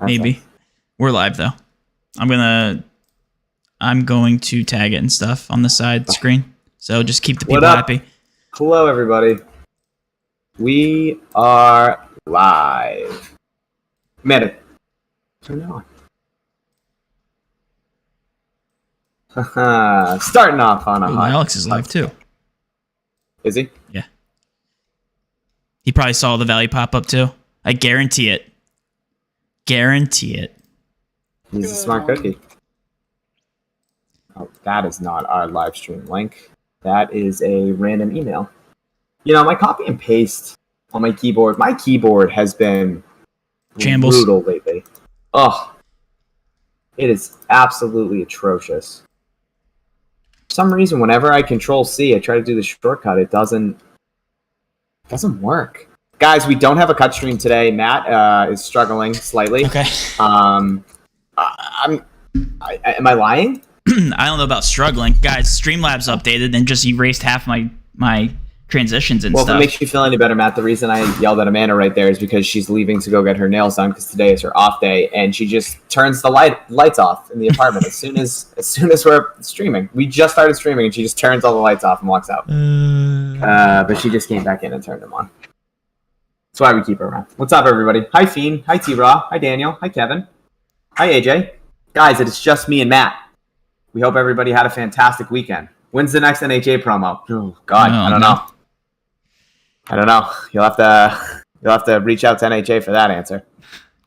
Maybe. We're live though. I'm going to tag it and stuff on the side screen. So just keep the people happy. Hello, everybody. We are live. Man, turn it on. Starting off on a high. Alex is live too. Is he? Yeah. He probably saw the value pop up too. I guarantee it. Guarantee it. He's a smart cookie. Oh, that is not our live stream link. That is a random email. You know, my copy and paste on my keyboard has been brutal lately. Oh, it is absolutely atrocious. For some reason, whenever I Control C, I try to do the shortcut. It doesn't work. Guys, we don't have a cut stream today. Matt is struggling slightly. Okay. Am I lying? I don't know about struggling. Guys, Streamlabs updated and just erased half my transitions and stuff. Well, if it makes you feel any better, Matt, the reason I yelled at Amanda right there is because she's leaving to go get her nails done because today is her off day, and she just turns the lights off in the apartment as soon as we're streaming. We just started streaming, and she just turns all the lights off and walks out. But she just came back in and turned them on. That's why we keep her around. What's up, everybody? Hi, Fiend. Hi, T-Raw. Hi, Daniel. Hi, Kevin. Hi, AJ. Guys, it's just me and Matt. We hope everybody had a fantastic weekend. When's the next NHA promo? Oh, God, I don't know. I don't know. You'll have to reach out to NHA for that answer.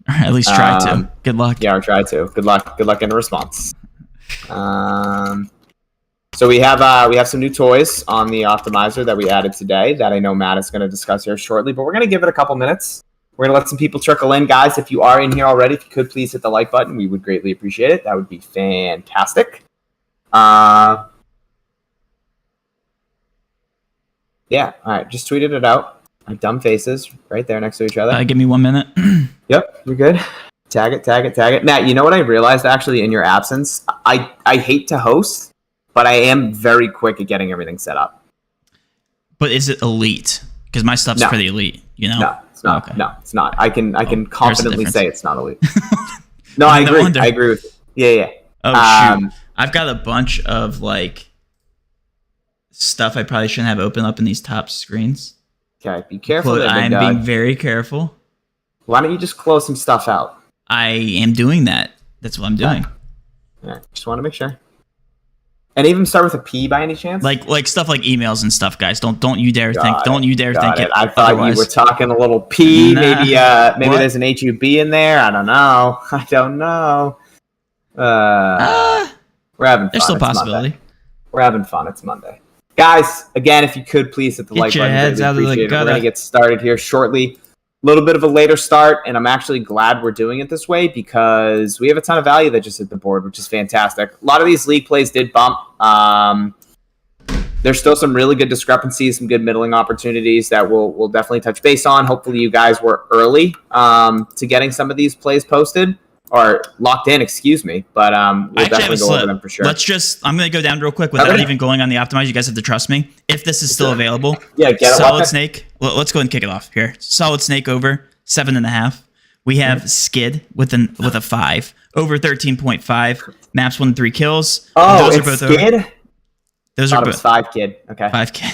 Or at least try to. Good luck. Yeah, or try to. Good luck in the response. So we have some new toys on the optimizer that we added today that I know Matt is going to discuss here shortly, but we're going to give it a couple minutes. We're going to let some people trickle in. Guys, if you are in here already, if you could please hit the like button, we would greatly appreciate it. That would be fantastic. Yeah, all right, just tweeted it out. Our dumb faces right there next to each other. Give me 1 minute. Yep, you're good. Tag it. Matt, you know what I realized actually in your absence? I hate to host, but I am very quick at getting everything set up. But is it elite? Because my stuff's for the elite, you know? No, it's not. Okay. No, it's not. I can confidently say it's not elite. No, I agree. I agree with you. Yeah. Oh, shoot. I've got a bunch of, like, stuff I probably shouldn't have open up in these top screens. Okay, be careful. I'm being very careful. Why don't you just close some stuff out? I am doing that. That's what I'm doing. Yeah, just want to make sure. And even start with a P by any chance? Like stuff like emails and stuff, guys. Don't you dare think. Don't you dare think it. I thought you were talking a little P. Nah. Maybe there's an HUB in there. I don't know. We're having fun. There's still a possibility. Monday. We're having fun. It's Monday. Guys, again, if you could please hit the like button. Really appreciate it. We're going to get started here shortly. A little bit of a later start, and I'm actually glad we're doing it this way because we have a ton of value that just hit the board, which is fantastic. A lot of these league plays did bump. There's still some really good discrepancies, some good middling opportunities that we'll definitely touch base on. Hopefully you guys were early to getting some of these plays posted. Or locked in, excuse me. But we'll definitely go over them for sure. I'm going to go down real quick without even going on the optimizer. You guys have to trust me. If this is still available. Yeah, get it. Solid Snake. Well, let's go ahead and kick it off here. Solid Snake over 7.5. We have Skid with a 5. Over 13.5. Maps 1 to 3 kills. Oh, those are both Skid? Over. Those are both 5 Kid. Okay. 5 Kid.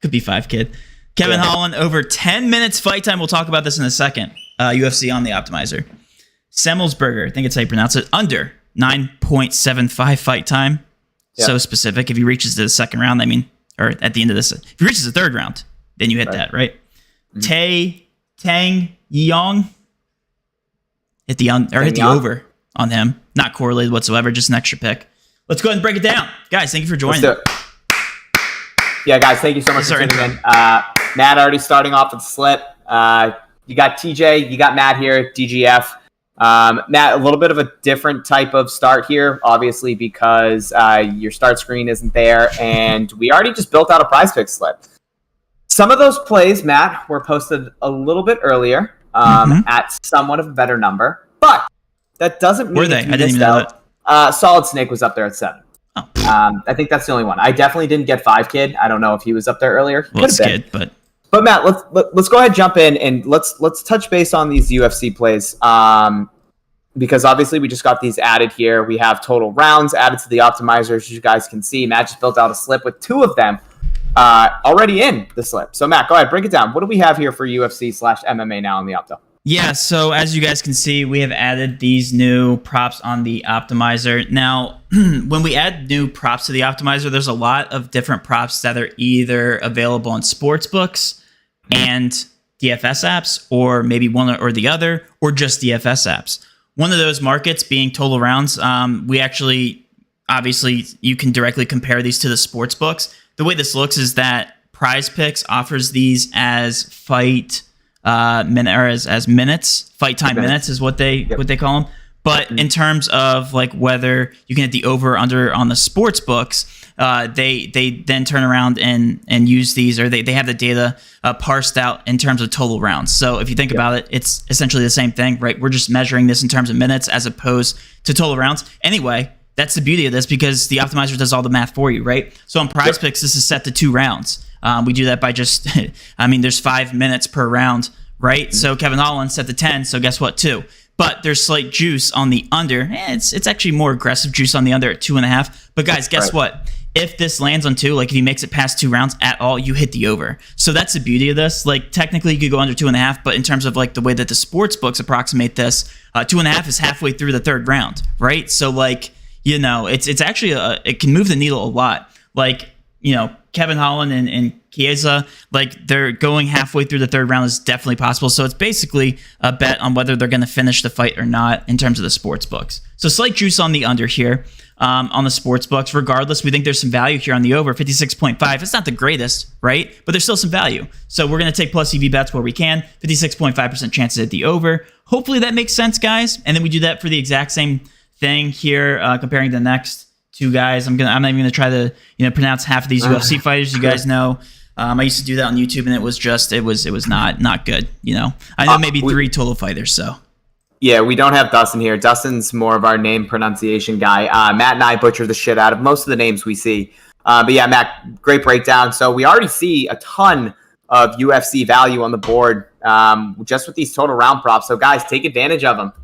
Could be 5 Kid. Kevin Holland over 10 minutes fight time. We'll talk about this in a second. UFC on the optimizer. Semmelsberger, I think it's how you pronounce it, under 9.75 fight time. Yep. So specific. If he reaches the second round, or at the end of this, if he reaches the third round, then you hit that, right? Mm-hmm. Tang Yong, hit the over on him. Not correlated whatsoever, just an extra pick. Let's go ahead and break it down. Guys, thank you for joining. Yeah, guys, thank you so much for tuning in. Matt already starting off with the slip. You got TJ, you got Matt here, DGF. Matt, a little bit of a different type of start here, obviously, because your start screen isn't there, and we already just built out a Prizepicks slip. Some of those plays, Matt, were posted a little bit earlier at somewhat of a better number, but that doesn't mean were they? I didn't even know that. Solid Snake was up there at 7. Oh. I think that's the only one. I definitely didn't get 5 Kid. I don't know if he was up there earlier. Well, it's Kid, but But Matt, let's go ahead, jump in, and let's touch base on these UFC plays. Because obviously we just got these added here. We have total rounds added to the optimizer, as you guys can see. Matt just built out a slip with 2 of them already in the slip. So Matt, go ahead, break it down. What do we have here for UFC/MMA now in the Opto? Yeah, so as you guys can see, we have added these new props on the optimizer. Now, when we add new props to the optimizer, there's a lot of different props that are either available on sportsbooks and DFS apps, or maybe one or the other, or just DFS apps. One of those markets being total rounds. We actually, obviously, you can directly compare these to the sportsbooks. The way this looks is that Prizepicks offers these as fight as minutes, fight time minutes is what they call them. But in terms of like whether you can hit the over or under on the sports books, they then turn around and use these, or they have the data parsed out in terms of total rounds. So if you think about it, it's essentially the same thing, right? We're just measuring this in terms of minutes as opposed to total rounds. Anyway, that's the beauty of this, because the optimizer does all the math for you, right? So on Prizepicks, this is set to 2 rounds. We do that by just, there's 5 minutes per round, right? So Kevin Holland set to 10, so guess what, 2. But there's slight juice on the under. It's actually more aggressive juice on the under at 2.5. But guys, guess what? If this lands on 2, like if he makes it past 2 rounds at all, you hit the over. So that's the beauty of this. Like technically you could go under 2.5, but in terms of like the way that the sports books approximate this, 2.5 is halfway through the 3rd round, right? So like, it's actually it can move the needle a lot. Like, Kevin Holland and Chiesa, like they're going halfway through the 3rd round is definitely possible. So it's basically a bet on whether they're going to finish the fight or not in terms of the sports books. So slight juice on the under here on the sports books. Regardless, we think there's some value here on the over, 56.5. It's not the greatest, right? But there's still some value. So we're going to take plus EV bets where we can. 56.5% chances at the over. Hopefully that makes sense, guys. And then we do that for the exact same thing here, comparing the next 2 guys. I'm not even gonna try to pronounce half of these UFC fighters. You guys know, I used to do that on YouTube, and it was not good. I know maybe 3 total fighters. So yeah, we don't have Dustin here. Dustin's more of our name pronunciation guy. Matt and I butcher the shit out of most of the names we see. But yeah, Matt, great breakdown. So we already see a ton of UFC value on the board just with these total round props. So guys, take advantage of them.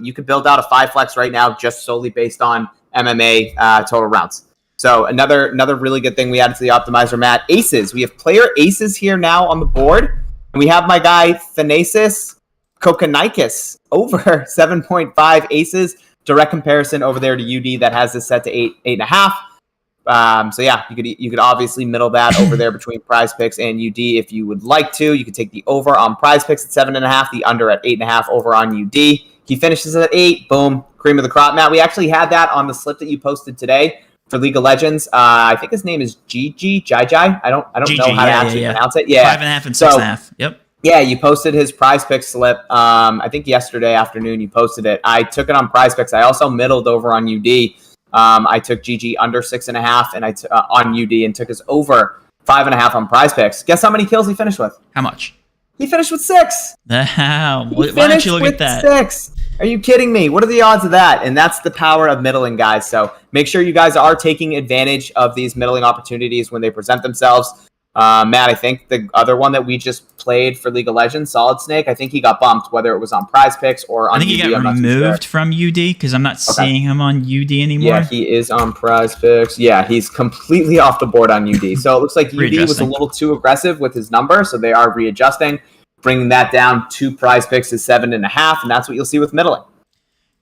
You could build out a 5 flex right now just solely based on MMA total rounds. So another really good thing we added to the optimizer, Matt. Aces. We have player aces here now on the board. And we have my guy Thanasis Kokonikis over 7.5 aces. Direct comparison over there to UD that has this set to 8.5. So yeah, you could obviously middle that over there between Prizepicks and UD if you would like to. You could take the over on Prizepicks at 7.5, the under at 8.5 over on UD. He finishes at 8. Boom. Cream of the crop. Matt, we actually had that on the slip that you posted today for League of Legends. I think his name is Jai. I don't know how to actually pronounce it. Yeah. 5.5 and 6.5. Yep. Yeah, you posted his PrizePicks slip. I think yesterday afternoon you posted it. I took it on PrizePicks. I also middled over on UD. I took GG under 6.5 and on UD and took his over 5.5 on PrizePicks. Guess how many kills he finished with? How much? He finished with 6. Wow. Why don't you look at that? 6. Are you kidding me? What are the odds of that? And that's the power of middling, guys. So make sure you guys are taking advantage of these middling opportunities when they present themselves. Matt, I think the other one that we just played for League of Legends, Solid Snake, I think he got bumped, whether it was on PrizePicks or on UD. I think he got removed from UD because I'm not seeing him on UD anymore. Yeah, he is on PrizePicks. Yeah, he's completely off the board on UD. So it looks like UD was a little too aggressive with his number, so they are readjusting, bringing that down to PrizePicks to 7.5, and that's what you'll see with middling.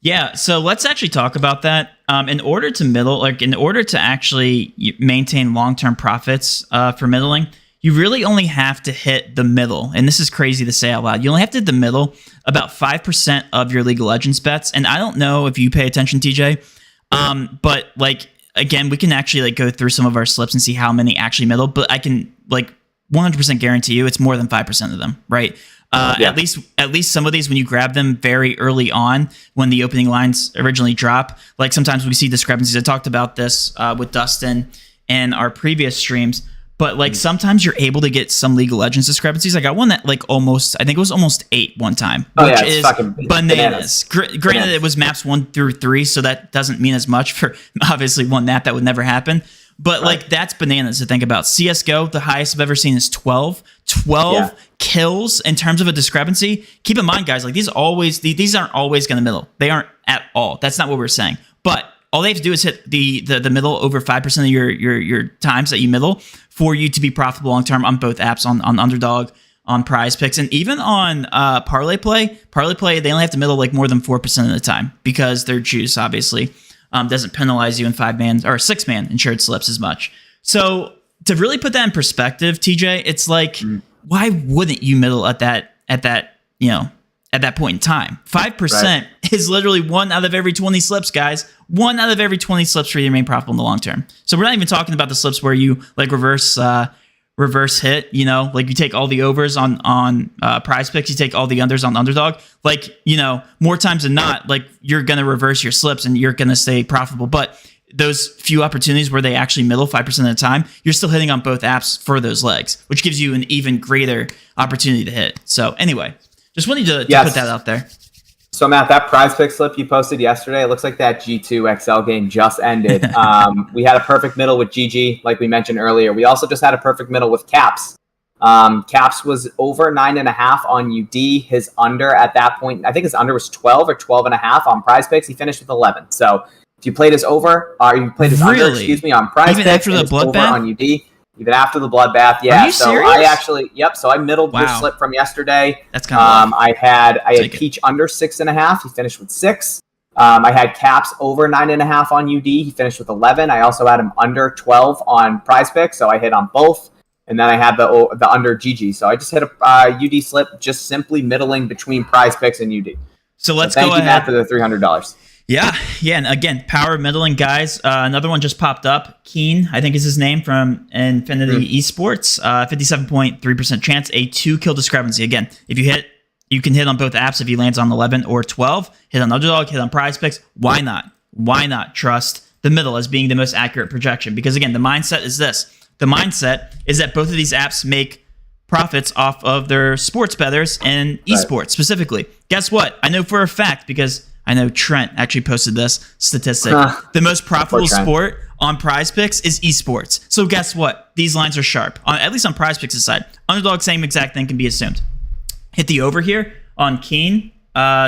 Yeah, so let's actually talk about that. In order to actually maintain long-term profits for middling, you really only have to hit the middle. And this is crazy to say out loud. You only have to hit the middle about 5% of your League of Legends bets. And I don't know if you pay attention, TJ, but again, we can actually go through some of our slips and see how many actually middle. But I can 100% guarantee you it's more than 5% of them, right? At least some of these, when you grab them very early on, when the opening lines originally drop, sometimes we see discrepancies. I talked about this with Dustin in our previous streams, but sometimes you're able to get some League of Legends discrepancies. I got one that I think it was almost 8 one time, which is bananas. Granted, it was maps 1 through 3, so that doesn't mean as much for obviously one that would never happen. But like that's bananas to think about. CSGO, the highest I've ever seen is 12. 12 kills in terms of a discrepancy. Keep in mind, guys, like these aren't always going to middle. They aren't at all. That's not what we're saying. But all they have to do is hit the middle over 5% of your times that you middle for you to be profitable long term on both apps, on Underdog, on Prizepicks, and even on Parlay Play. Parlay Play, they only have to middle like more than 4% of the time because their juice obviously doesn't penalize you in 5-man or 6-man insured slips as much. So to really put that in perspective, TJ, it's like why wouldn't you middle at that point in time? 5% is literally 1 out of every 20 slips, guys. 1 out of every 20 slips for you to remain profitable in the long term. So we're not even talking about the slips where you like reverse hit, like you take all the overs on Prizepicks, you take all the unders on Underdog. Like, more times than not, like you're going to reverse your slips and you're going to stay profitable. But those few opportunities where they actually middle 5% of the time, you're still hitting on both apps for those legs, which gives you an even greater opportunity to hit. So anyway, just wanted to put that out there. So Matt, that Prizepicks slip you posted yesterday, it looks like that G2 XL game just ended. We had a perfect middle with GG, like we mentioned earlier. We also just had a perfect middle with Caps. Caps was over 9.5 on UD. His under at that point, I think his under was 12 or 12.5 on Prizepicks. He finished with 11. So if you played his over, or you played his under, on Prizepicks, even after the bloodbath on UD. Even after the bloodbath, yeah. Are you serious? I actually, so I middled this slip from yesterday. That's kind of I had Peach under 6.5. He finished with 6. I had Caps over 9.5 on UD. He finished with 11. I also had him under 12 on Prizepicks, so I hit on both. And then I had the under GG. So I just hit a UD slip, just simply middling between Prizepicks and UD. So let's go ahead. Thank you, Matt, for the $300. Yeah, and again, power middling, guys. Another one just popped up. Keen, I think is his name, from Infinity Esports. 57.3% chance, a 2-kill discrepancy. Again, if you hit, you can hit on both apps if he lands on 11 or 12. Hit on Underdog, hit on Prizepicks. Why not? Why not trust the middle as being the most accurate projection? Because again, the mindset is this. The mindset is that both of these apps make profits off of their sports bettors and esports specifically. Guess what? I know for a fact because I know Trent actually posted this statistic. The most profitable sport on Prizepicks is esports. So guess what? These lines are sharp, at least on Prizepicks' side. Underdog, same exact thing can be assumed. Hit the over here on Keen.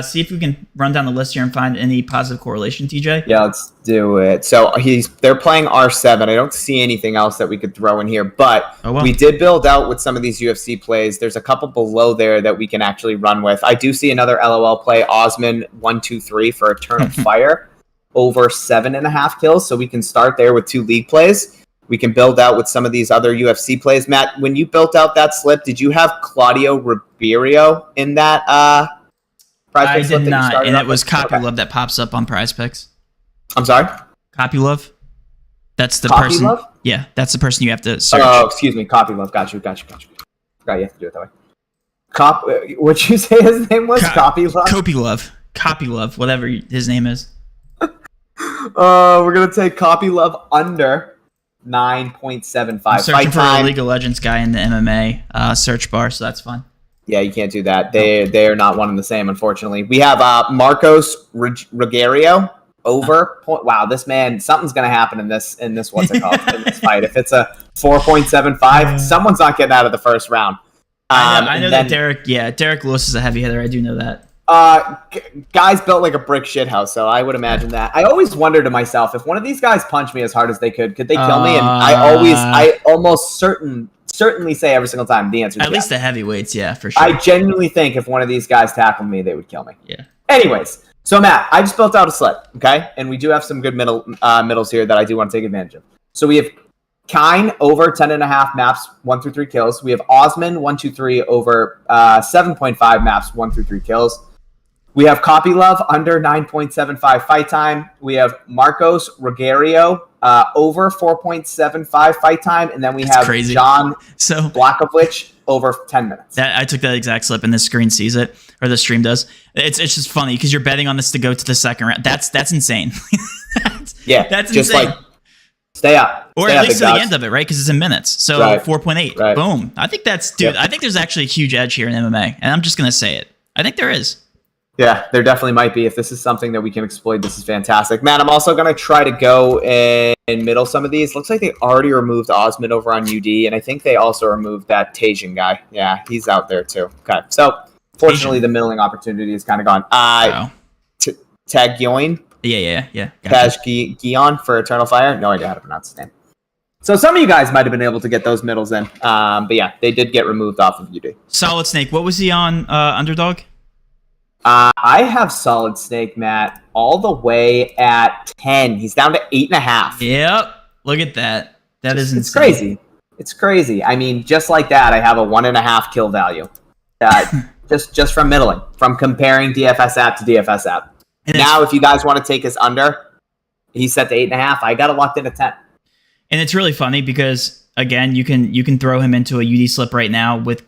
See if we can run down the list here and find any positive correlation, TJ. Yeah, let's do it. So they're playing R7. I don't see anything else that we could throw in here, but we did build out with some of these UFC plays. There's a couple below there that we can actually run with. I do see another LOL play, Osman 123 for Eternal Fire, over 7.5 kills. So we can start there with 2 league plays. We can build out with some of these other UFC plays. Matt, when you built out that slip, did you have Claudio Ribeiro in that I did not, and it was Copylove that pops up on Prizepicks. I'm sorry? Copylove? That's the person. Copylove? Yeah, that's the person you have to search. Oh, excuse me. Copylove. Got you. Forgot you have to do it that way. What'd you say his name was? Copylove? Copylove, whatever his name is. We're going to take Copylove under 9.75. I'm searching for a League of Legends guy in the MMA search bar, so that's fun. Yeah, you can't do that. They are not one and the same, unfortunately. We have Marcos Rogerio over. Wow, this man, something's going to happen in this what's it called, in this fight. If it's a 4.75, someone's not getting out of the first round. I know that Derek Lewis is a heavy hitter. I do know that. Guys built like a brick shithouse, so I would imagine that. I always wonder to myself, if one of these guys punched me as hard as they could they kill me? And I almost certainly say every single time the answer is at least the heavyweights, yeah, for sure. I genuinely think if one of these guys tackled me, they would kill me. Yeah. Anyways, so Matt, I just built out a slip, okay? And we do have some good middles here that I do want to take advantage of. So we have Kine over 10.5 maps, 1 through 3 kills. We have Osman 123 over 7.5 maps, 1 through 3 kills. We have Copylove under 9.75 fight time. We have Marcos Rogerio over 4.75 fight time. And then we have crazy. John Blakovich over 10 minutes. I took that exact slip and this screen sees it, or the stream does. It's just funny because you're betting on this to go to the second round. That's insane. That's just insane. Like stay up. Or at least to the end of it, right? Because it's in minutes. So 4.8. Right. Boom. I think that's, dude, I think there's actually a huge edge here in MMA. And I'm just going to say it. I think there is. Yeah, there definitely might be. If this is something that we can exploit, this is fantastic. Man, I'm also going to try to go and middle some of these. Looks like they already removed Osmond over on UD, and I think they also removed that Tajin guy. Yeah, he's out there too. Okay, so fortunately, the middling opportunity is kind of gone. Tag Gyoin? Yeah. Gotcha. Taj Gion for Eternal Fire? No idea how to pronounce his name. So some of you guys might have been able to get those middles in. But yeah, they did get removed off of UD. Solid Snake. What was he on Underdog? I have Solid Snake, Matt, all the way at 10. He's down to 8.5. Yep. Look at that. That is insane. It's crazy. It's crazy. I mean, just like that, I have a 1.5 kill value. Just from middling, from comparing DFS app to DFS app. And now, if you guys want to take his under, he's set to 8.5. I got it locked in at 10. And it's really funny because, again, you can throw him into a UD slip right now with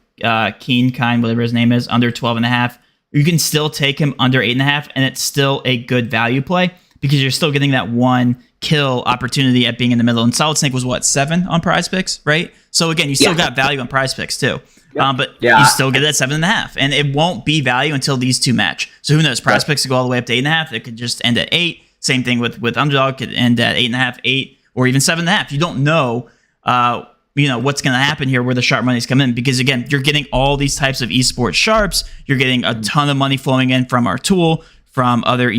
Keen, whatever his name is, under 12.5. You can still take him under 8.5, and it's still a good value play because you're still getting that one kill opportunity at being in the middle. And Solid Snake was what, 7 on Prizepicks, right? So again, you still got value on Prizepicks too. Yep. But you still get it at 7.5, and it won't be value until these two match. So who knows? Prizepicks could go all the way up to 8.5. It could just end at 8. Same thing with Underdog, could end at 8.5, 8, or even 7.5. You don't know. What's going to happen here where the sharp money's come in, because again, you're getting all these types of esports sharps. You're getting a ton of money flowing in from our tool, from other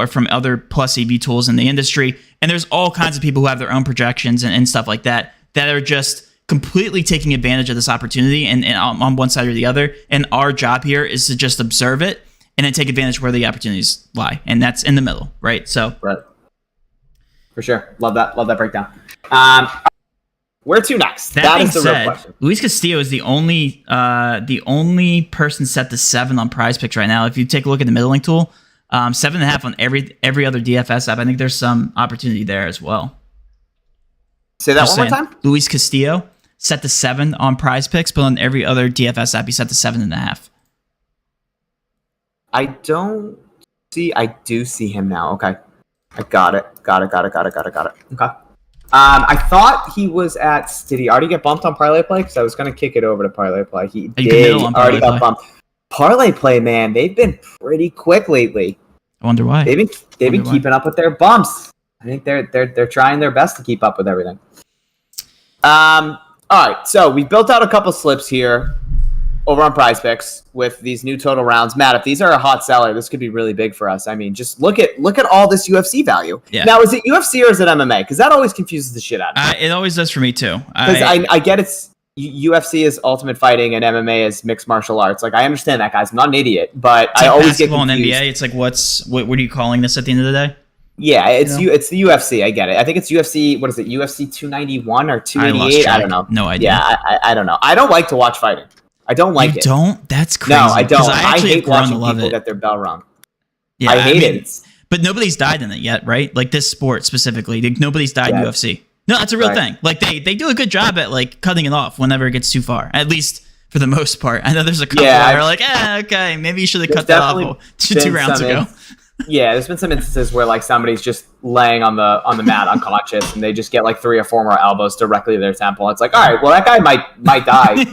from other plus EV tools in the industry. And there's all kinds of people who have their own projections and stuff like that are just completely taking advantage of this opportunity and on one side or the other. And our job here is to just observe it and then take advantage where the opportunities lie. And that's in the middle, right? So, right. For sure. Love that breakdown. Where to next? That is the real question. Luis Castillo is the only person set to 7 on Prizepicks right now. If you take a look at the middling tool, 7.5 on every other DFS app. I think there's some opportunity there as well. Say that one more time. Luis Castillo set to 7 on Prizepicks, but on every other DFS app, he's set to 7.5. I do see him now. Okay, I got it. Okay. I thought he was at. Did he already get bumped on Parlay Play? Because I was going to kick it over to Parlay Play. He did. Already got bumped. Parlay Play, man, they've been pretty quick lately. I wonder why. They've been keeping up with their bumps. I think they're trying their best to keep up with everything. All right, so we built out a couple slips here over on Prizepicks with these new total rounds. Matt, if these are a hot seller, this could be really big for us. I mean, just look at all this UFC value. Yeah. Now, is it UFC or is it MMA? Because that always confuses the shit out of me. It always does for me too. Because I get it's UFC is ultimate fighting and MMA is mixed martial arts. Like, I understand that, guys. I'm not an idiot, but I always get confused. And NBA, it's like, what are you calling this at the end of the day? Yeah, it's the UFC. I get it. I think it's UFC. What is it? UFC 291 or 288? I don't know. No idea. Yeah, I don't know. I don't like to watch fighting. I don't like it. You don't? That's crazy. No, I don't. I hate watching people get their bell rung. Yeah, I hate it. But nobody's died in it yet, right? Like this sport specifically. Nobody's died in UFC. No, that's a real thing. Like they do a good job at like cutting it off whenever it gets too far. At least for the most part. I know there's a couple that are like, okay, maybe you should have cut that off 2 rounds ago. Yeah, there's been some instances where like somebody's just laying on the mat unconscious and they just get like 3 or 4 more elbows directly to their temple. It's like, all right, well that guy might die.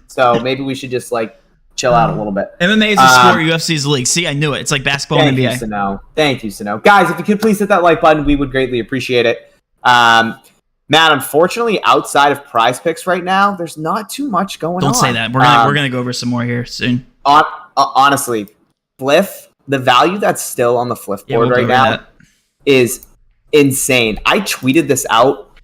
So maybe we should just like chill out a little bit. MMA is a sport, UFC is a league. See, I knew it. It's like basketball and NBA. Thank you, Sano. Guys, if you could please hit that like button, we would greatly appreciate it. Matt, unfortunately, outside of Prizepicks right now, there's not too much going on. Don't say that. We're gonna go over some more here soon. Honestly, Fliff, the value that's still on the Fliff board right now is insane. I tweeted this out.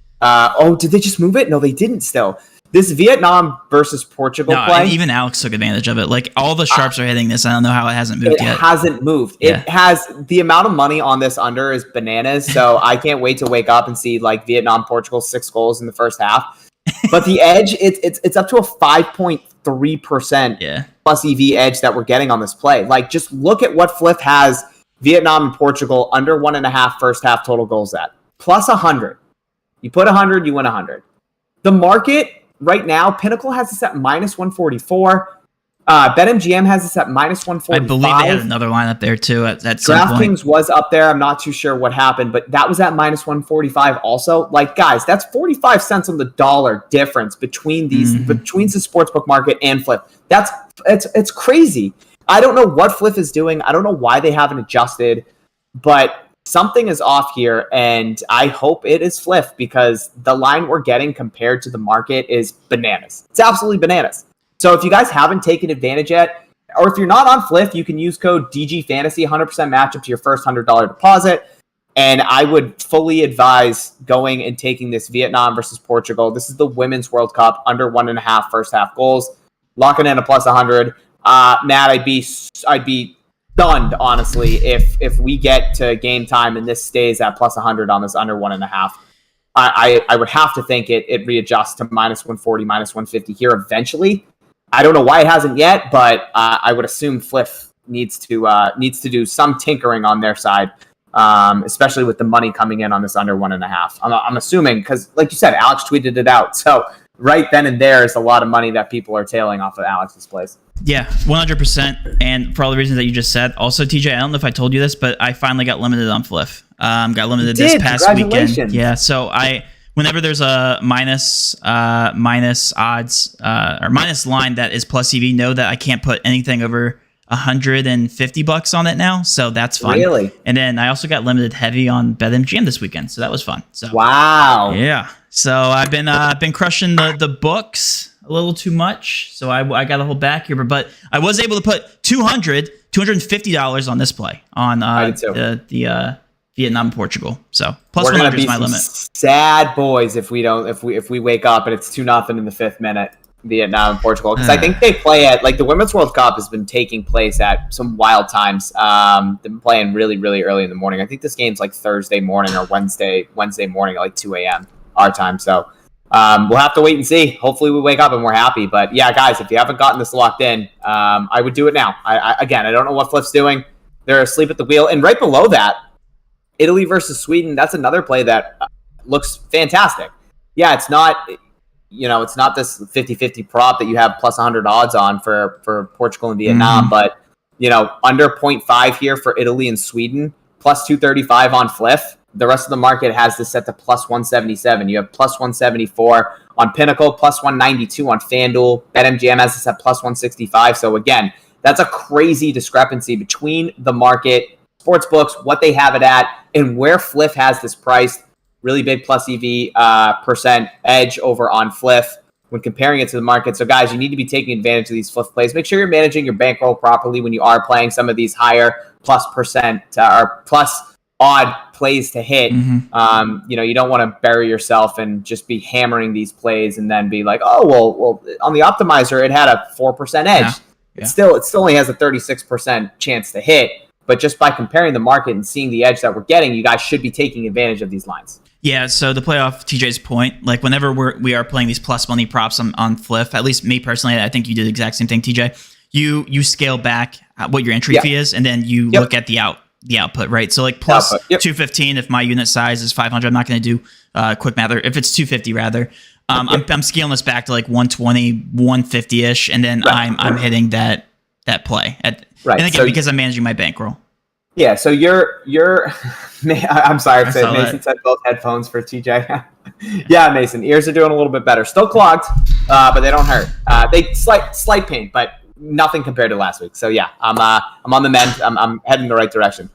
Did they just move it? No, they didn't still. This Vietnam versus Portugal play. Even Alex took advantage of it. Like all the sharps are hitting this. I don't know how it hasn't moved yet. It hasn't moved. Yeah. It has. The amount of money on this under is bananas. So I can't wait to wake up and see like Vietnam, Portugal 6 goals in the first half. But the edge, it's up to a 5.3% plus EV edge that we're getting on this play. Like just look at what Fliff has Vietnam and Portugal under 1.5 first half total goals at. Plus 100. You put 100, you win 100. The market right now, Pinnacle has this at minus 144. BetMGM has this at minus 145. I believe they had another line up there too at some point. DraftKings was up there. I'm not too sure what happened, but that was at minus 145 also. Like, guys, that's 45 cents on the dollar difference between these between the sportsbook market and Flip. It's crazy. I don't know what Fliff is doing. I don't know why they haven't adjusted, but something is off here, and I hope it is Fliff because the line we're getting compared to the market is bananas. It's absolutely bananas. So if you guys haven't taken advantage yet, or if you're not on Fliff, you can use code DGFantasy, 100% matchup to your first $100 deposit. And I would fully advise going and taking this Vietnam versus Portugal. This is the Women's World Cup, under 1.5 first half goals. Locking in a plus 100. Matt, I'd be stunned, honestly, if we get to game time and this stays at plus 100 on this under 1.5. I would have to think it readjusts to minus 140, minus 150 here eventually. I don't know why it hasn't yet, but I would assume Fliff needs to do some tinkering on their side. Especially with the money coming in on this under 1.5. I'm assuming, because like you said, Alex tweeted it out. So right then and there is a lot of money that people are tailing off of Alex's plays. Yeah, 100%. And for all the reasons that you just said. Also, TJ, I don't know if I told you this, but I finally got limited on Fliff. Got limited this past weekend. Yeah, so whenever there's a minus odds or minus line that is plus EV, know that I can't put anything over $150 on it now, so that's fun. Really? And then I also got limited heavy on BetMGM this weekend, so that was fun. So wow. Yeah. So I've been crushing the books a little too much, so I got to hold back here, but I was able to put $250 on this play on the Vietnam Portugal. So plus 100 is my limit. Sad boys if we wake up and it's 2-0 in the 5th minute. Vietnam and Portugal, because I think they play at, like, the Women's World Cup has been taking place at some wild times. They've been playing really, really early in the morning. I think this game's like Thursday morning or Wednesday morning at like 2 a.m. our time. So we'll have to wait and see. Hopefully we wake up and we're happy. But yeah, guys, if you haven't gotten this locked in, I would do it now. I don't know what Fliff's doing. They're asleep at the wheel. And right below that, Italy versus Sweden, that's another play that looks fantastic. Yeah, it's not this 50-50 prop that you have plus 100 odds on for Portugal and Vietnam, but, under 0.5 here for Italy and Sweden, plus 235 on Fliff. The rest of the market has this set to plus 177. You have plus 174 on Pinnacle, plus 192 on FanDuel. BetMGM has this at plus 165. So again, that's a crazy discrepancy between the market, sportsbooks, what they have it at, and where Fliff has this priced. Really big plus EV percent edge over on Fliff when comparing it to the market. So guys, you need to be taking advantage of these Fliff plays. Make sure you're managing your bankroll properly when you are playing some of these higher plus percent or plus odd plays to hit. You don't want to bury yourself and just be hammering these plays and then be like, oh, well, on the optimizer, it had a 4% edge. Yeah. It still only has a 36% chance to hit. But just by comparing the market and seeing the edge that we're getting, you guys should be taking advantage of these lines. Yeah, so to play off TJ's point, like whenever we are playing these plus money props on Fliff, at least me personally, I think you did the exact same thing, TJ. You scale back what your entry fee is, and then you look at the output, right? So like plus 215 if my unit size is 500. I'm not going to do quick math. Or if it's 250 rather, I'm scaling this back to like 120, 150-ish, and then I'm hitting that play. And again, so, because I'm managing my bankroll. Yeah, so you're I'm sorry, Mason said both headphones for TJ. Yeah, Mason, ears are doing a little bit better. Still clogged, but they don't hurt. They slight pain, but nothing compared to last week. So yeah, I'm on the mend. I'm heading in the right direction.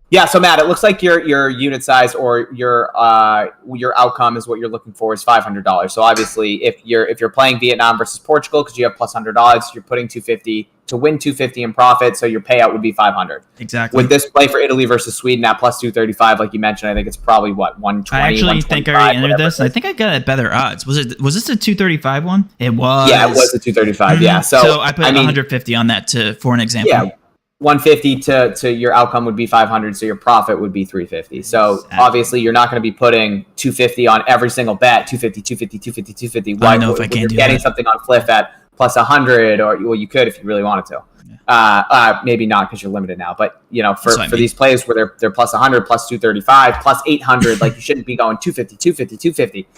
Yeah, so Matt, it looks like your unit size or your outcome is what you're looking for is $500. So obviously, if you're playing Vietnam versus Portugal because you have plus 100 odds, you're putting 250 to win 250 in profit. So your payout would be 500. Exactly. With this play for Italy versus Sweden at plus 235, like you mentioned, I think it's probably what 120. I actually think I already entered this. I think I got better odds. Was this the 235 one? It was. Yeah, it was the 235. Mm-hmm. Yeah. So I put 150 on that for an example. Yeah. 150 to your outcome would be 500, so your profit would be 350. So obviously you're not going to be putting 250 on every single bet, 250. I don't know if I can do getting that. Something on Fliff at plus 100, or well, you could if you really wanted to. Maybe not because you're limited now, but for these plays where they're plus 100, plus 235, plus 800, like you shouldn't be going 250.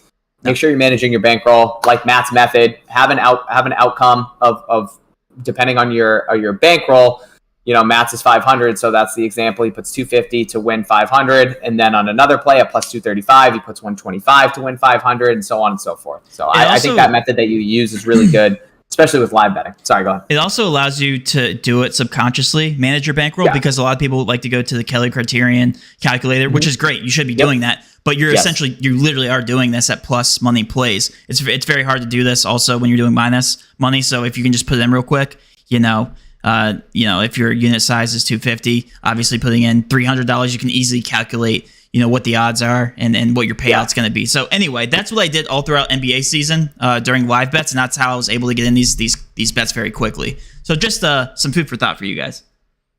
Make sure you're managing your bankroll like Matt's method. Have an outcome of depending on your bankroll. Matt's is 500, so that's the example. He puts 250 to win 500, and then on another play at plus 235, he puts 125 to win 500, and so on and so forth. So I think that method that you use is really good. especially with live betting. Sorry, go ahead. It also allows you to do it subconsciously, manage your bankroll, because a lot of people like to go to the Kelly Criterion calculator, which is great. You should be doing that. But you're essentially, you literally are doing this at plus money plays. It's very hard to do this also when you're doing minus money. So if you can just put it in real quick, if your unit size is 250, obviously putting in $300, you can easily calculate, what the odds are and what your payout's going to be. So anyway, that's what I did all throughout NBA season during live bets, and that's how I was able to get in these bets very quickly. So just some food for thought for you guys.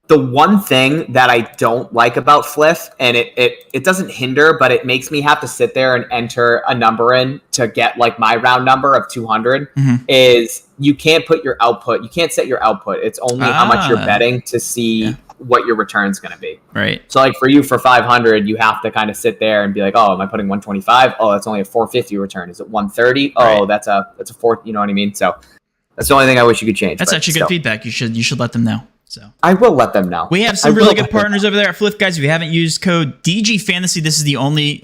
The one thing that I don't like about Fliff, and it doesn't hinder, but it makes me have to sit there and enter a number in to get like my round number of 200, is you can't put your output. You can't set your output. It's only how much you're betting to see what your return's going to be. Right. So like for you, for 500, you have to kind of sit there and be like, oh, am I putting 125? Oh, that's only a 450 return. Is it 130? Oh, that's a 4. You know what I mean? So that's the only thing I wish you could change. That's actually good feedback. You should let them know. So I will let them know. We have some really good partners over there at Fliff, guys. If you haven't used code DG Fantasy, this is the only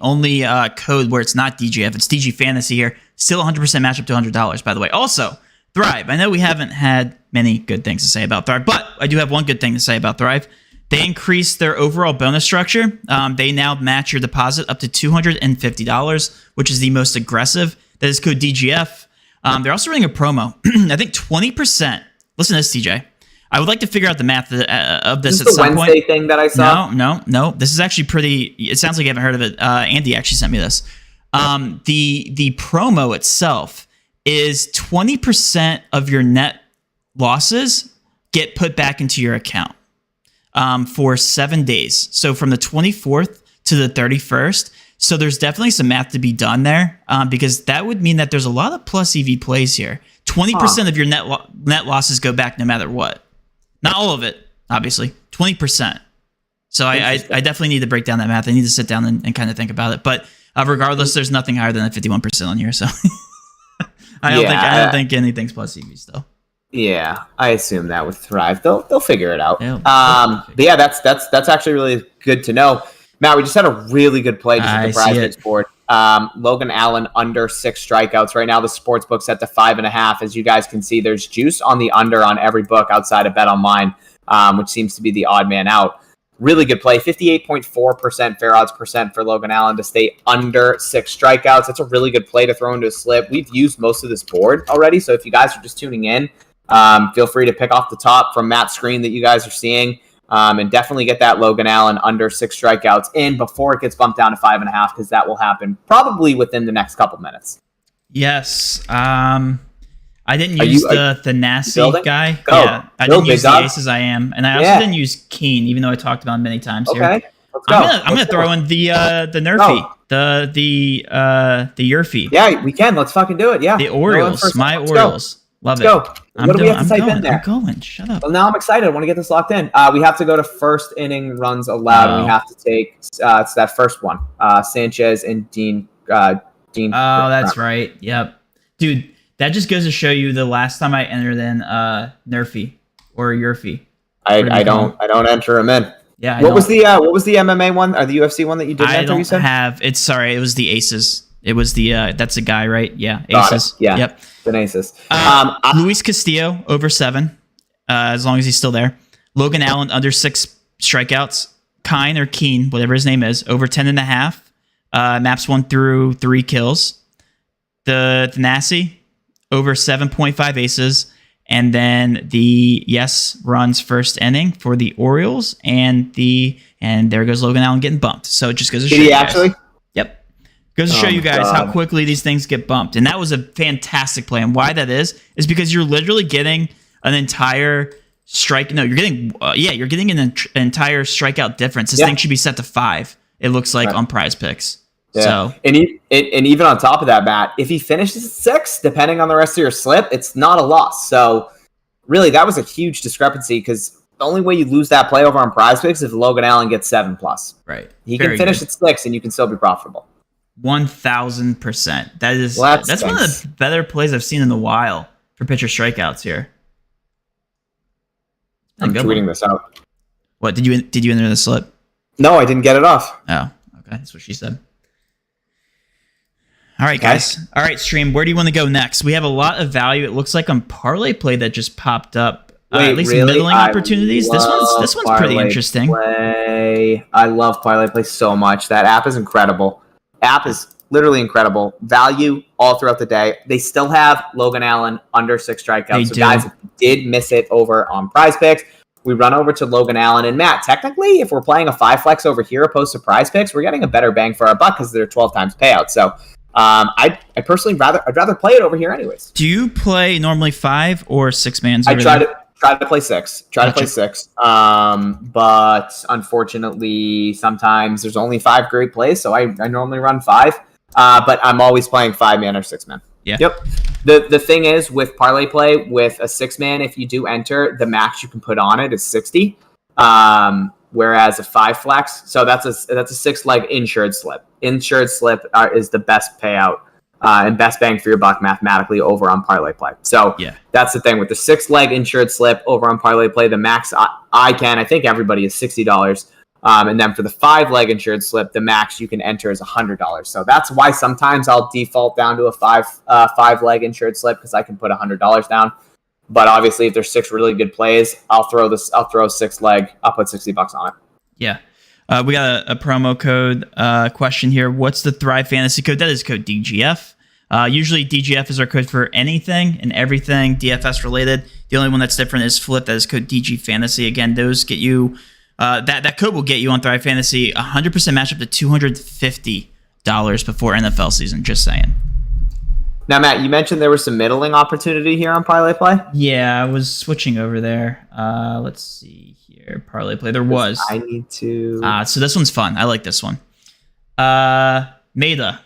code where it's not DGF. It's DG Fantasy here. Still 100% match up to $100, by the way. Also, Thrive. I know we haven't had many good things to say about Thrive, but I do have one good thing to say about Thrive. They increased their overall bonus structure. They now match your deposit up to $250, which is the most aggressive. That is code DGF. They're also running a promo. I think 20%. Listen to this, TJ. I would like to figure out the math of this at some point. Wednesday thing that I saw? No. This is actually pretty. It sounds like you haven't heard of it. Andy actually sent me this. The promo itself is 20% of your net losses get put back into your account for 7 days. So from the 24th to the 31st. So there's definitely some math to be done there because that would mean that there's a lot of plus EV plays here. 20% of your net losses go back no matter what. Not all of it, obviously. 20%. So I definitely need to break down that math. I need to sit down and kind of think about it. But regardless, there's nothing higher than a 51% on here. So I don't think anything's plus EV still. Yeah, I assume that with Thrive, they'll figure it out. But yeah, that's actually really good to know. Matt, we just had a really good play just at the Prizepicks board. Logan Allen under 6 strikeouts. Right now, the sports book's set to 5.5. As you guys can see, there's juice on the under on every book outside of Bet Online, which seems to be the odd man out. Really good play. 58.4% fair odds percent for Logan Allen to stay under 6 strikeouts. That's a really good play to throw into a slip. We've used most of this board already, so if you guys are just tuning in, feel free to pick off the top from Matt's screen that you guys are seeing. And definitely get that Logan Allen under 6 strikeouts in before it gets bumped down to 5.5, because that will happen probably within the next couple minutes. Yes. I didn't use the Nasty guy. Go. Yeah, I didn't use the Aces. I am, and I also didn't use Keen, even though I talked about him many times here. Okay, let's go. I'm gonna throw in the Nerfy, the Yurfy. Yeah, we can. Let's fucking do it. Yeah, the Orioles, my Orioles. Love it. Go. What do we have to type in there? I'm going. Shut up. Well, now I'm excited. I want to get this locked in. We have to go to first inning runs allowed, and we have to take it's that first one. Sanchez and Dean. That's right. Yep, dude. That just goes to show you the last time I entered in Nerfy or Yurfy. I don't enter them in. Yeah. What was the MMA one or the UFC one that you did enter? You said? It was the Aces. It was the that's a guy, right? Yeah, Aces. Yeah. Yep. The Aces. Luis Castillo over 7, as long as he's still there. Logan Allen under 6 strikeouts. Kine or Keen, whatever his name is, over 10.5. Maps 1 through 3 kills. The Nasty over 7.5 aces. And then the runs first inning for the Orioles, and there goes Logan Allen getting bumped. So it just goes to show you guys. Actually? Yep. Goes to show you guys how quickly these things get bumped. And that was a fantastic play. And why that is because you're literally getting an entire strike. No, you're getting an entire strikeout difference. This thing should be set to 5. It looks like on Prizepicks. Yeah. So and even on top of that, Matt, if he finishes at 6, depending on the rest of your slip, it's not a loss. So really, that was a huge discrepancy, because the only way you lose that play over on Prizepicks is if Logan Allen gets 7+. Right. He can finish at 6, and you can still be profitable. 1,000%. That's one of the better plays I've seen in a while for pitcher strikeouts here. I'm tweeting this out. What did you enter the slip? No, I didn't get it off. Oh, okay. That's what she said. All right, guys. All right, stream. Where do you want to go next? We have a lot of value. It looks like on Parlay Play that just popped up. At least really? Middling opportunities. This one's pretty interesting. Play. I love Parlay Play so much. That app is incredible. App is literally incredible. Value all throughout the day. They still have Logan Allen under 6 strikeouts. Guys, if you did miss it over on Prizepicks, we run over to Logan Allen. And Matt, technically, if we're playing a 5 flex over here opposed to Prizepicks, we're getting a better bang for our buck because they're 12 times payout. So I personally I'd rather play it over here anyways. Do you play normally 5 or 6 mans? I try to play 6. But unfortunately, sometimes there's only 5 great plays, so I normally run 5. But I'm always playing 5-man or 6-man. Yeah. Yep. The thing is with Parlay Play, with a 6-man, if you do enter, the max you can put on it is 60. Whereas a 5 flex, so that's a 6-leg insured slip. Insured slip is the best payout and best bang for your buck mathematically over on Parlay Play. So that's the thing with the 6-leg insured slip over on Parlay Play. The max I think everybody is $60. And then for the 5-leg insured slip, the max you can enter is $100. So that's why sometimes I'll default down to a 5-leg insured slip because I can put $100 down. But obviously, if there's 6 really good plays, I'll throw 6-leg. I'll put $60 on it. Yeah, we got a promo code question here. What's the Thrive Fantasy code? That is code DGF. Usually DGF is our code for anything and everything DFS related. The only one that's different is Flip. That is code DG Fantasy. Again, those get you. That code will get you on Thrive Fantasy 100% match up to $250 before NFL season. Just saying. Now, Matt, you mentioned there was some middling opportunity here on Parlay Play. Yeah, I was switching over there. Let's see here. Parlay Play. There was. I need to. So this one's fun. I like this one. Maida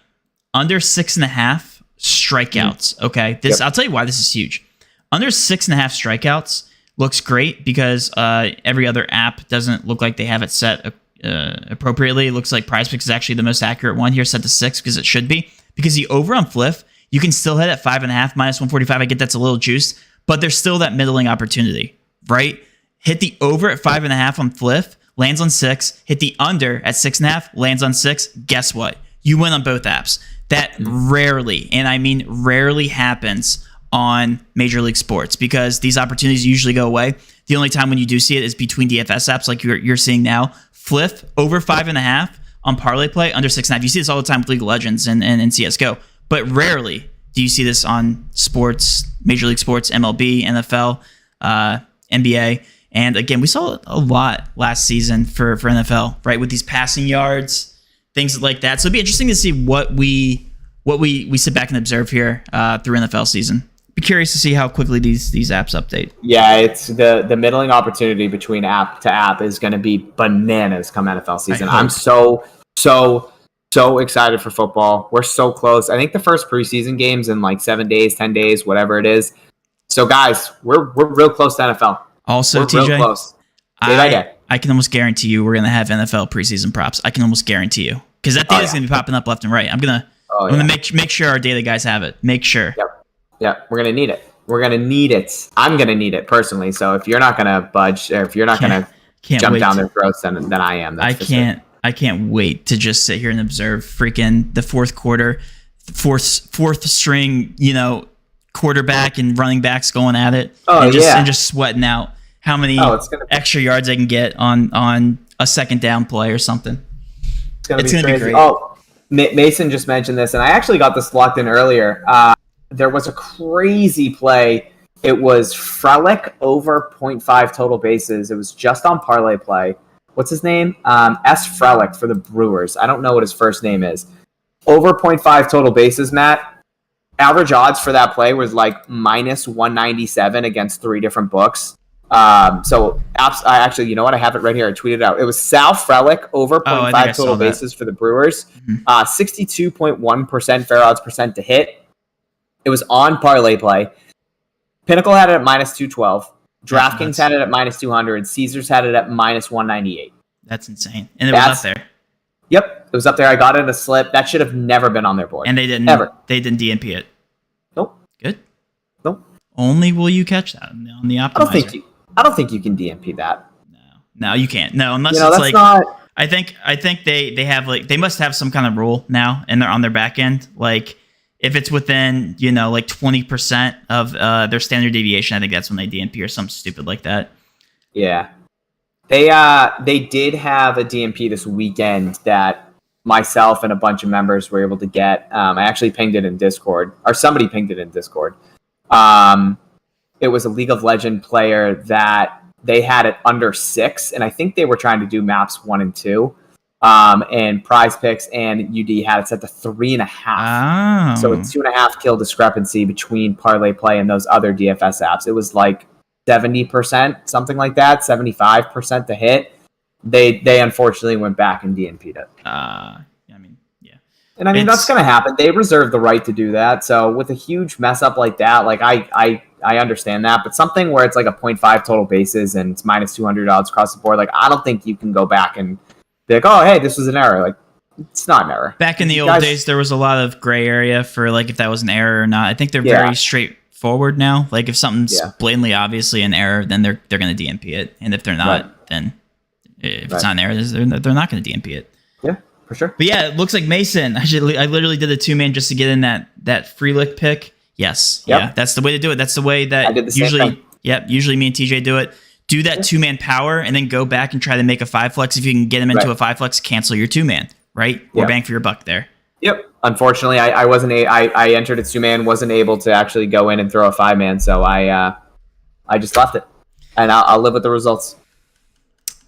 under 6.5 strikeouts. Okay, I'll tell you why this is huge. Under 6.5 strikeouts. Looks great because every other app doesn't look like they have it set appropriately. It looks like Prizepicks is actually the most accurate one here, set to 6 because it should be. Because the over on Flip, you can still hit at 5.5 minus 145. I get that's a little juiced, but there's still that middling opportunity, right? Hit the over at 5.5 on Flip, lands on 6. Hit the under at 6.5, lands on 6. Guess what? You win on both apps. That rarely, and I mean rarely, happens on Major League Sports because these opportunities usually go away. The only time when you do see it is between DFS apps like you're seeing now. Flip over 5.5 on Parlay Play, under 6.5. You see this all the time with League of Legends and CSGO, but rarely do you see this on sports, Major League Sports, MLB, NFL, NBA. And again, we saw a lot last season for NFL, right? With these passing yards, things like that. So it'd be interesting to see what we sit back and observe here through NFL season. Be curious to see how quickly these apps update. Yeah, it's the middling opportunity between app to app is going to be bananas come NFL season. I'm so excited for football. We're so close. I think the first preseason game's in like 7 days, 10 days, whatever it is. So guys, we're real close to NFL. Also, we're TJ, real close. I can almost guarantee you we're going to have NFL preseason props. I can almost guarantee you because that data is going to be popping up left and right. I'm gonna make sure our data guys have it. Make sure. Yep, we're gonna need it. I'm gonna need it personally. So if you're not gonna budge, or if you're not gonna jump down their throats, then I am. I can't wait to just sit here and observe freaking the fourth quarter, fourth string, quarterback and running backs going at it, and just sweating out how many extra yards I can get on a second down play or something. It's gonna be great. Oh, Mason just mentioned this, and I actually got this locked in earlier. There was a crazy play. It was Frelick over 0.5 total bases. It was just on Parlay Play. What's his name? S. Frelick for the Brewers. I don't know what his first name is. Over 0.5 total bases, Matt. Average odds for that play was like minus 197 against 3 different books. So actually, you know what? I have it right here. I tweeted it out. It was Sal Frelick over 0.5 total bases for the Brewers. 62.1% fair odds percent to hit. It was on Parlay Play. Pinnacle had it at minus 212. DraftKings had it at minus 200. Caesars had it at minus 198. That's insane. And it was up there. Yep, it was up there. I got it in a slip. That should have never been on their board. And they didn't. Ever. They didn't DNP it. Nope. Good. Nope. Only will you catch that on the optimizer. I don't think you can DNP that. No, you can't. No, unless it's that's like. I think they have they must have some kind of rule now, and they're on their back end. Like if it's within, like 20% of their standard deviation, I think that's when they DNP or something stupid like that. Yeah. They did have a DNP this weekend that myself and a bunch of members were able to get. I actually pinged it in Discord, or somebody pinged it in Discord. It was a League of Legends player that they had it under 6, and I think they were trying to do maps 1 and 2. And Prizepicks and UD had it set to 3.5. Oh. So a 2.5 kill discrepancy between Parlay Play and those other DFS apps. It was like 70%, something like that, 75% to hit. They unfortunately went back and DNP'd it. And that's going to happen. They reserve the right to do that. So with a huge mess up like that, like I understand that, but something where it's like a 0.5 total bases and it's minus 200 odds across the board, like I don't think you can go back and be like, oh, hey, this was an error. Like, it's not an error. Back in the old days, there was a lot of gray area for like if that was an error or not. I think they're very straightforward now. Like if something's blatantly obviously an error, then they're going to DNP it, and if they're not, then if it's not an error, they're not going to DNP it. Yeah. For sure. But yeah, it looks like Mason. I literally did a 2-man just to get in that free lick pick. Yes. Yep. Yeah. That's the way to do it. That's the way that usually me and TJ do it. Do that 2-man power and then go back and try to make a 5 flex. If you can get him into a 5 flex, cancel your 2-man, right? Or bang for your buck there. Yep. Unfortunately, I wasn't I entered a 2-man, wasn't able to actually go in and throw a 5-man, so I just left it. And I'll live with the results.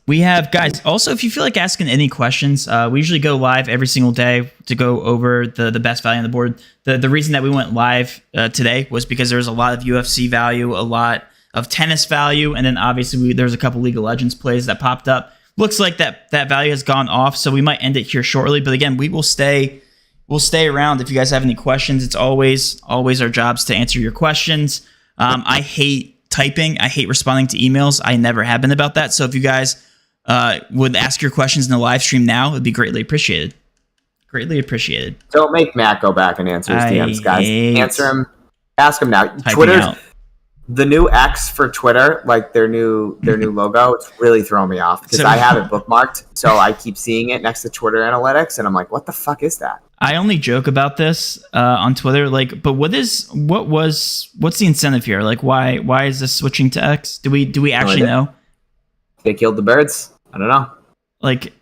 We have, guys, also, if you feel like asking any questions, we usually go live every single day to go over the best value on the board. The reason that we went live today was because there was a lot of UFC value, a lot of tennis value, and then obviously there's a couple League of Legends plays that popped up. Looks like that value has gone off, so we might end it here shortly. But again, we'll stay around if you guys have any questions. It's always our jobs to answer your questions. I hate typing. I hate responding to emails. I never have been about that. So if you guys would ask your questions in the live stream now, it'd be greatly appreciated. Greatly appreciated. Don't make Matt go back and answer his DMs, guys. Answer him. Ask him now. Twitter's the new X for Twitter, like their new logo. It's really throwing me off because I have it bookmarked, so I keep seeing it next to Twitter analytics, and I'm like, what the fuck is that? I only joke about this on Twitter, like, but what's the incentive here? Like, why is this switching to X? Do we actually know? They killed the birds. I don't know. Like,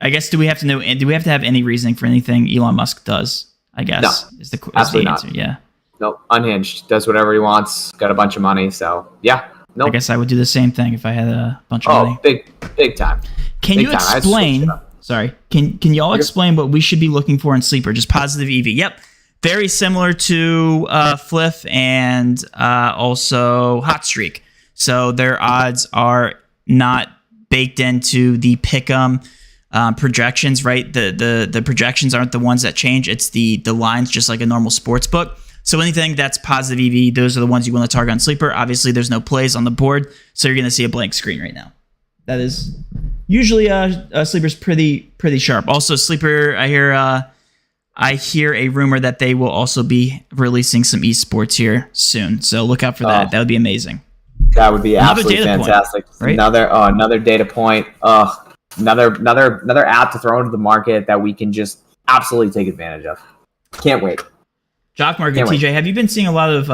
I guess do we have to know? Do we have to have any reasoning for anything Elon Musk does? I guess no, is the absolutely answer. Not. Yeah. Nope. Unhinged. Does whatever he wants. Got a bunch of money. So yeah. Nope. I guess I would do the same thing if I had a bunch of money. Big time. Can you explain? Sorry. Can y'all explain what we should be looking for in Sleeper? Just positive EV. Yep. Very similar to Fliff and also Hot Streak. So their odds are not baked into the pick'em projections, right? The projections aren't the ones that change. It's the lines, just like a normal sports book. So anything that's positive EV, those are the ones you want to target on Sleeper. Obviously, there's no plays on the board, so you're going to see a blank screen right now. That is usually Sleeper's pretty sharp. Also, Sleeper, I hear a rumor that they will also be releasing some esports here soon. So look out for that. That would be amazing. That would be absolutely fantastic. Point, right? Another data point. Another app to throw into the market that we can just absolutely take advantage of. Can't wait. Jock market, TJ, have you been seeing a lot of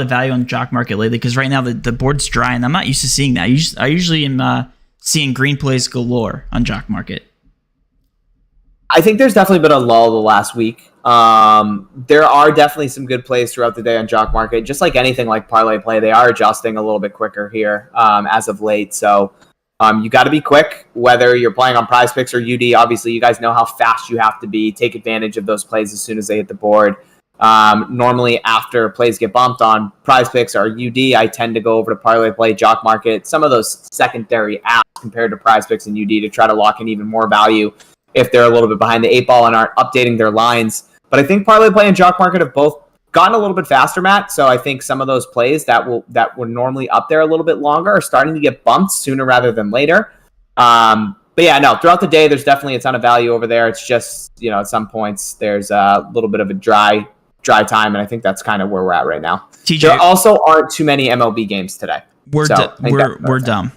value on Jock market lately? Because right now the board's dry, and I'm not used to seeing that. I usually am seeing green plays galore on Jock market. I think there's definitely been a lull the last week. There are definitely some good plays throughout the day on Jock market. Just like anything like Parlay Play, they are adjusting a little bit quicker here as of late. So you got to be quick, whether you're playing on Prizepicks or UD. Obviously, you guys know how fast you have to be. Take advantage of those plays as soon as they hit the board. Normally, after plays get bumped on Prizepicks or UD, I tend to go over to Parlay Play, Jock market, some of those secondary apps compared to Prizepicks and UD to try to lock in even more value if they're a little bit behind the 8 ball and aren't updating their lines. But I think Parlay Play and Jock market have both gotten a little bit faster, Matt. So I think some of those plays that were normally up there a little bit longer are starting to get bumped sooner rather than later. But yeah, no, throughout the day, there's definitely a ton of value over there. It's just, at some points there's a little bit of a dry time, and I think that's kind of where we're at right now. TJ, there also aren't too many MLB games today. We're dumb.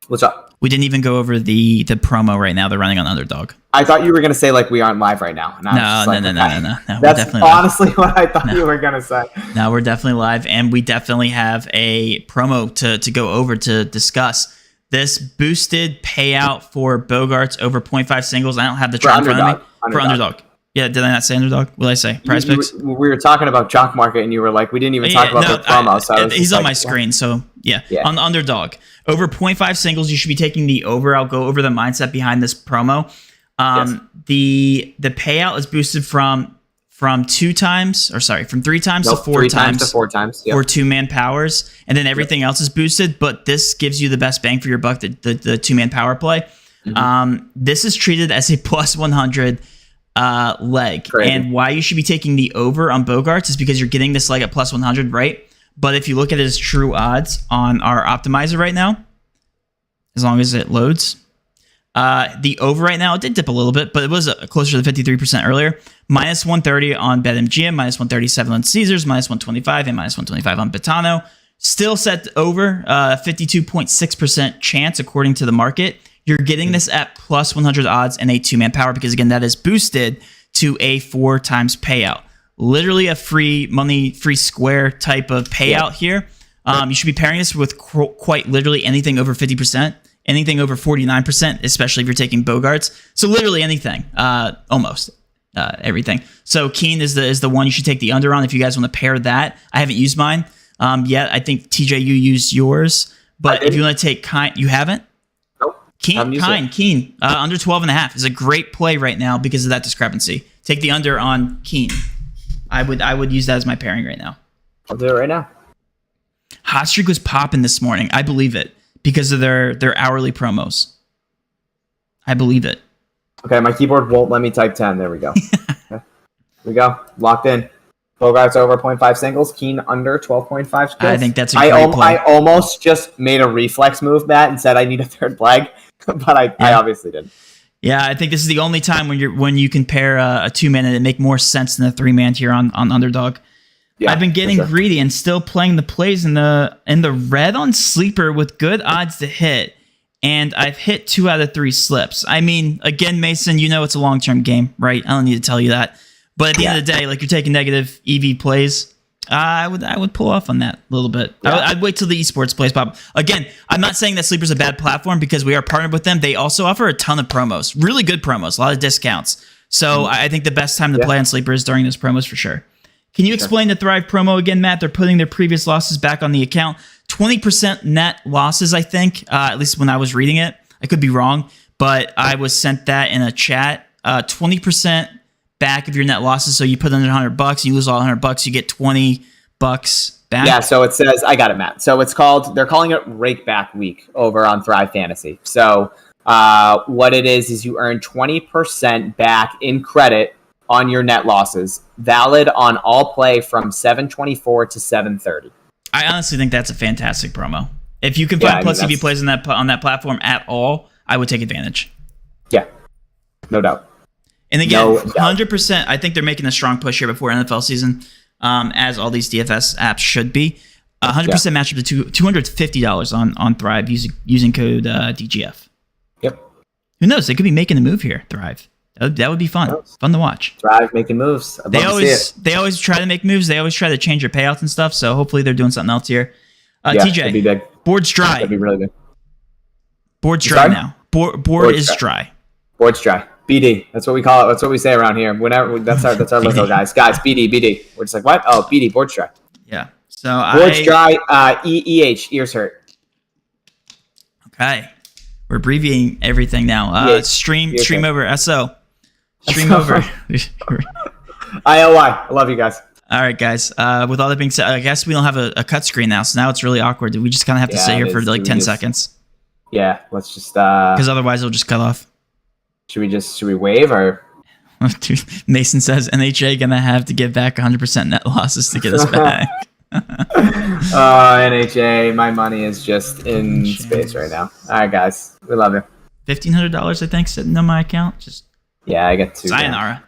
What's up? We didn't even go over the promo right now. They're running on Underdog. I thought you were going to say like we aren't live right now. And I was No. That's honestly what I thought you were going to say. No, we're definitely live, and we definitely have a promo to go over to discuss. This boosted payout for Bogarts over 0.5 singles. I don't have the chart in front of me. For Underdog. Yeah, did I not say Underdog? What did I say? Prizepicks? We were talking about Jock Market, and you were like, we didn't even talk about the promo. So he's on my screen, so yeah. On the Underdog. Over 0.5 singles, you should be taking the over. I'll go over the mindset behind this promo. Yes. The payout is boosted from 3 times to 4 times. Yep. For 2-man powers, and then everything else is boosted. But this gives you the best bang for your buck, the 2-man power play. Mm-hmm. This is treated as a plus 100 leg. Crazy. And why you should be taking the over on Bogarts is because you're getting this leg at plus 100, right? But if you look at his true odds on our optimizer right now, as long as it loads, the over right now, it did dip a little bit, but it was closer to 53% earlier. Minus 130 on BetMGM, minus 137 on Caesars, minus 125, and minus 125 on Betano. Still set over 52.6% chance according to the market. You're getting this at plus 100 odds and a 2-man power because, again, that is boosted to a 4 times payout. Literally a free money, free square type of payout here. You should be pairing this with quite literally anything over 50%, anything over 49%, especially if you're taking Bogarts. So literally anything, almost everything. So Keen is the one you should take the under on if you guys want to pair that. I haven't used mine yet. I think TJ, you used yours, but if you want to take Keen, you haven't. Keen under 12.5 is a great play right now because of that discrepancy. Take the under on Keen. I would use that as my pairing right now. I'll do it right now. Hot Streak was popping this morning. I believe it because of their hourly promos. I believe it. Okay, my keyboard won't let me type 10. There we go. Okay. Here we go. Locked in. Bogarts over 0.5 singles. Keen under 12.5 skills. I think that's a great play. I almost just made a reflex move, Matt, and said I need a third leg, but I obviously didn't. Yeah, I think this is the only time when you can pair a 2-man and it make more sense than a 3-man here on Underdog. Yeah, I've been getting greedy and still playing the plays in the red on sleeper with good odds to hit, and I've hit 2 out of 3 slips. I mean, again, Mason, you know it's a long-term game, right? I don't need to tell you that. But at the end of the day, like you're taking negative EV plays, I would pull off on that a little bit. Yeah. I'd wait till the esports plays pop. Again, I'm not saying that Sleeper's a bad platform because we are partnered with them. They also offer a ton of promos, really good promos, a lot of discounts. So I think the best time to play on Sleeper is during those promos for sure. Can you explain the Thrive promo again, Matt? They're putting their previous losses back on the account. 20% net losses, I think, at least when I was reading it. I could be wrong, but I was sent that in a chat. 20% back of your net losses. So you put in $100, you lose all $100, you get $20 back. Yeah, so it says, I got it, Matt. So they're calling it Rake Back Week over on Thrive Fantasy. So what it is you earn 20% back in credit on your net losses, valid on all play from 7/24 to 7/30. I honestly think that's a fantastic promo. If you can find plus EV plays on that platform at all, I would take advantage. Yeah, no doubt. And again, 100%, I think they're making a strong push here before NFL season, as all these DFS apps should be. 100% matchup to $250 on Thrive using code DGF. Yep. Who knows? They could be making a move here, Thrive. That would be fun. Fun to watch. Thrive making moves. They always try to make moves. They always try to change their payouts and stuff. So hopefully they're doing something else here. TJ, that'd be big. Board's dry. That'd be really big. Board's dry now. Board is dry. Board's dry. BD. That's what we call it. That's what we say around here. Whenever that's our lingo, guys. BD. We're just like, what? Oh, BD. Board's dry. Yeah. So board's dry. EH. Ears hurt. Okay. We're abbreviating everything now. Stream over. SO. Stream over. IOI. I love you guys. All right, guys. With all that being said, I guess we don't have a cut screen now, so now it's really awkward. We just kind of have to sit here for like 10 seconds. Yeah, let's just. Because otherwise, it'll just cut off. Should we wave or? Dude, Mason says NHA gonna have to give back 100% net losses to get us back. NHA, my money is just in space right now. All right, guys, we love you. $1,500, I think, sitting on my account. Just I get 2. Sayonara.